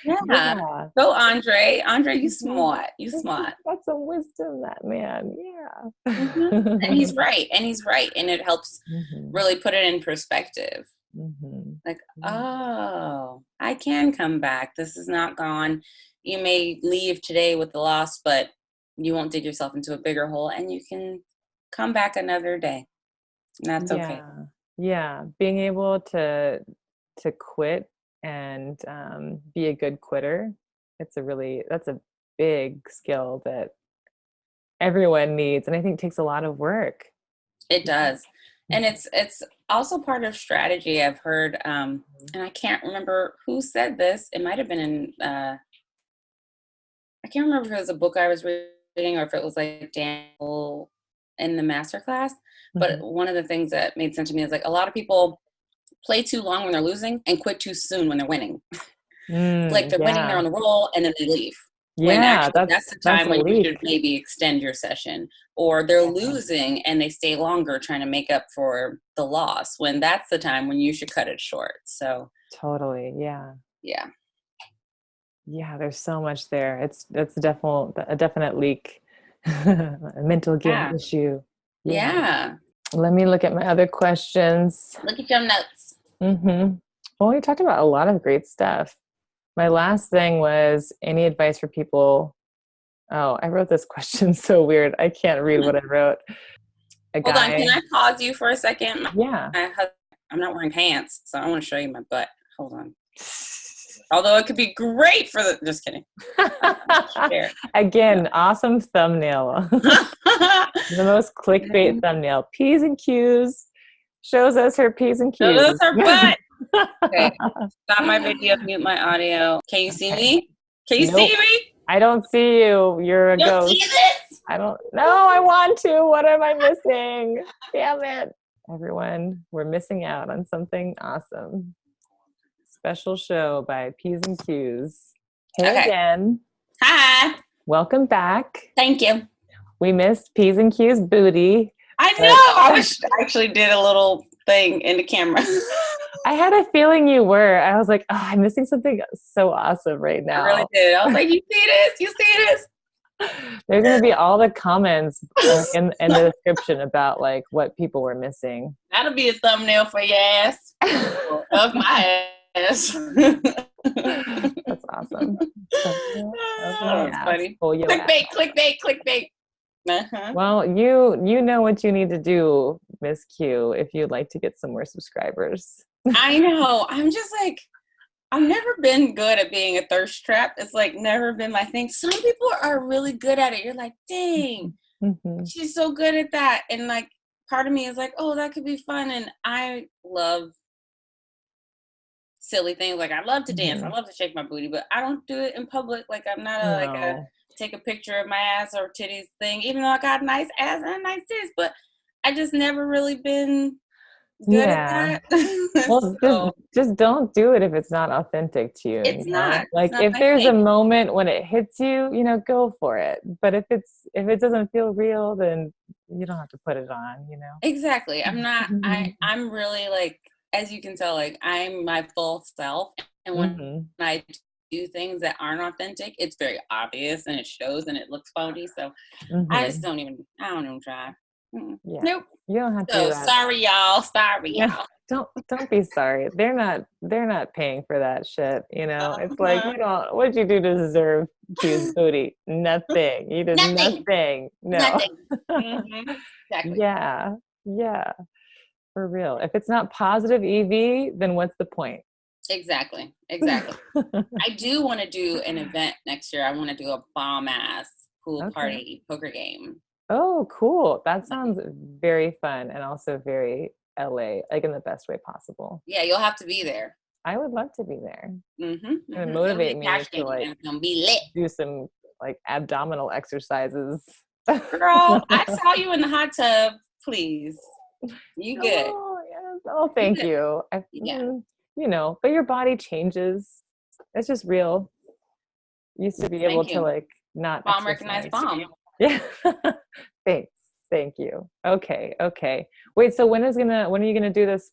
Yeah. Yeah. Go, Andre. Andre, you Mhm. smart. You smart. Got some wisdom, that man. Hmm. Yeah. And he's right. And he's right. And it helps Mhm. really put it in perspective. Mhm. Like, Yeah. oh, I can come back. This is not gone. You may leave today with the loss, but you won't dig yourself into a bigger hole, and you can come back another day. And that's okay. Yeah. Yeah. Being able to to quit and be a good quitter. That's a big skill that everyone needs, and I think it takes a lot of work. It does. And it's also part of strategy. I've heard, and I can't remember who said this. It might have been in, I can't remember if it was a book I was reading or if it was like Daniel in the masterclass. But one of the things that made sense to me is like a lot of people play too long when they're losing and quit too soon when they're winning. Like they're winning, they're on the roll, and then they leave. When actually that's the time when you should maybe extend your session. Or they're losing and they stay longer trying to make up for the loss, when that's the time when you should cut it short. So totally. Yeah. There's so much there. That's a definite leak, a mental game issue. Yeah. Let me look at my other questions. Look at your notes. Well, we talked about a lot of great stuff. My last thing was any advice for people. Oh, I wrote this question so weird. I can't read what I wrote. Hold on. Can I pause you for a second? Yeah. I'm not wearing pants, so I want to show you my butt. Hold on. Although it could be great for just kidding. Again, awesome thumbnail. The most clickbait thumbnail. P's and Q's. Shows us her P's and Q's. Shows us her butt. Okay. Stop my video, mute my audio. Can you see me? Can you see me? I don't see you. You're a ghost. See this? I don't know. I want to. What am I missing? Damn it. Everyone, we're missing out on something awesome. Special show by P's and Q's. Hey again. Hi. Welcome back. Thank you. We missed P's and Q's booty. I know. I actually did a little thing in the camera. I had a feeling you were. I was like, oh, I'm missing something so awesome right now. I really did. I was like, you see this? You see this? There's going to be all the comments in the description about like what people were missing. That'll be a thumbnail for your ass. Of my ass. That's awesome. That's funny. Clickbait. Well, you know what you need to do, Miss Q, if you'd like to get some more subscribers. I know. I'm just like, I've never been good at being a thirst trap. It's like never been my thing. Some people are really good at it. You're like, dang, she's so good at that. And like, part of me is like, oh, that could be fun. And I love silly things. Like I love to dance. I love to shake my booty, but I don't do it in public. Like I'm not like a take a picture of my ass or titties thing, even though I got a nice ass and nice titties, but I just never really been good at that. Well, just don't do it if it's not authentic to you. It's not. Like if there's a moment when it hits you, go for it. But if it doesn't feel real, then you don't have to put it on, Exactly. I'm not, I'm really like, as you can tell, like I'm my full self. And when I do things that aren't authentic, it's very obvious and it shows and it looks phony. So I don't even try. Nope. You don't have to. So sorry, y'all. Don't be sorry. They're not paying for that shit. It's like what'd you do to deserve Q's booty? Nothing. You did nothing. No. Nothing. Exactly. Yeah. For real. If it's not positive EV, then what's the point? Exactly. I do want to do an event next year. I want to do a bomb ass pool party poker game. Oh, cool. That sounds very fun and also very LA, like in the best way possible. Yeah, you'll have to be there. I would love to be there. And motivate me to like be lit. Do some like abdominal exercises. Girl, I saw you in the hot tub. Please. You good. Oh, yes. Oh, thank you. But your body changes. It's just real. Used to be able to like not bomb recognize bomb. Yeah. Thank you. Okay. Wait, so when are you gonna do this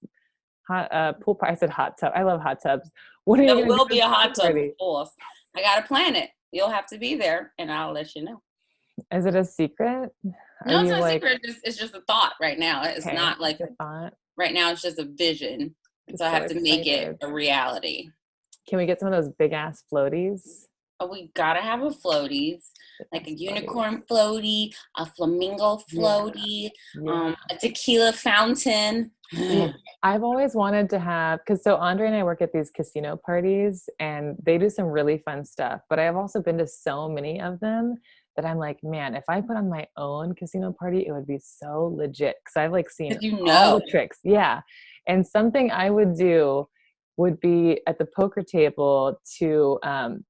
hot pool party? I said hot tub. I love hot tubs. There will be a hot tub, of course. I gotta plan it. You'll have to be there and I'll let you know. Is it a secret? No, it's not a secret. It's just a thought right now. It's not like a thought. Right now it's just a vision. So I have to make it a reality. Can we get some of those big ass floaties? Oh, we gotta have a floaties. like a That's unicorn floaty, a flamingo floaty, Yeah. a tequila fountain. Yeah. I've always wanted to have, because so Andre and I work at these casino parties and they do some really fun stuff, but I've also been to so many of them that I'm like, man, if I put on my own casino party, it would be so legit. Cause I've like seen Because all the tricks. Yeah. And something I would do would be at the poker table to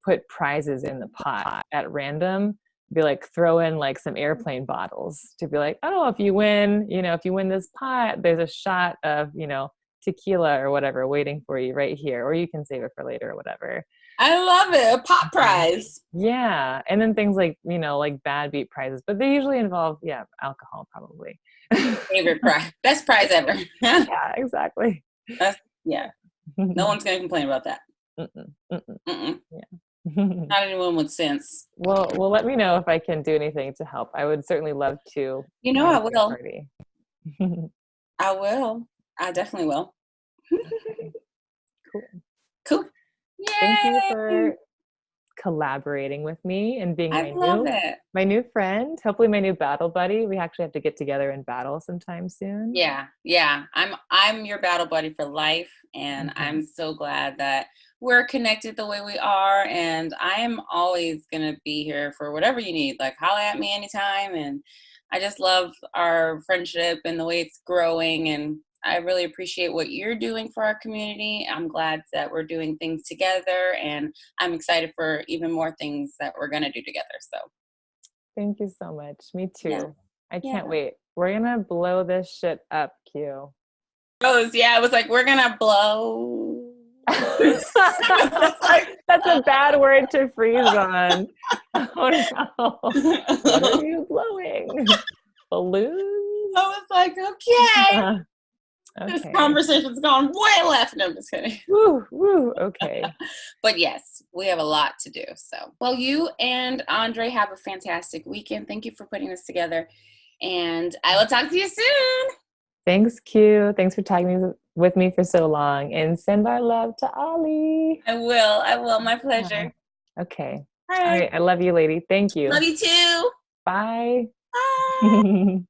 put prizes in the pot at random, be like throw in like some airplane bottles to be like, oh, if you win, if you win this pot, there's a shot of, tequila or whatever waiting for you right here, or you can save it for later or whatever. I love it. A pop prize. Yeah. And then things like, like bad beat prizes, but they usually involve, alcohol probably. Favorite prize. Best prize ever. Yeah, exactly. Yeah. No one's going to complain about that. Yeah. Not anyone with sense. Well, let me know if I can do anything to help. I would certainly love to. I will. Party. I will. I definitely will. Okay. Cool. Yay! Thank you for collaborating with me and being my new friend. Hopefully my new battle buddy. We actually have to get together and battle sometime soon. Yeah. I'm your battle buddy for life, and I'm so glad that we're connected the way we are, and I am always gonna be here for whatever you need. Like, holla at me anytime, and I just love our friendship and the way it's growing, and I really appreciate what you're doing for our community. I'm glad that we're doing things together, and I'm excited for even more things that we're going to do together. So thank you so much. Me too. Yeah. I can't wait. We're going to blow this shit up, Q. It was like, we're going to blow. That's a bad word to freeze on. Oh no. What are you blowing? Balloons? I was like, okay. This conversation's gone way left. No, I'm just kidding. Woo, okay. But yes, we have a lot to do. So, well, you and Andre have a fantastic weekend. Thank you for putting this together. And I will talk to you soon. Thanks, Q. Thanks for talking with me for so long. And send our love to Ollie. I will. My pleasure. Okay. All right. I love you, lady. Thank you. Love you too. Bye. Bye.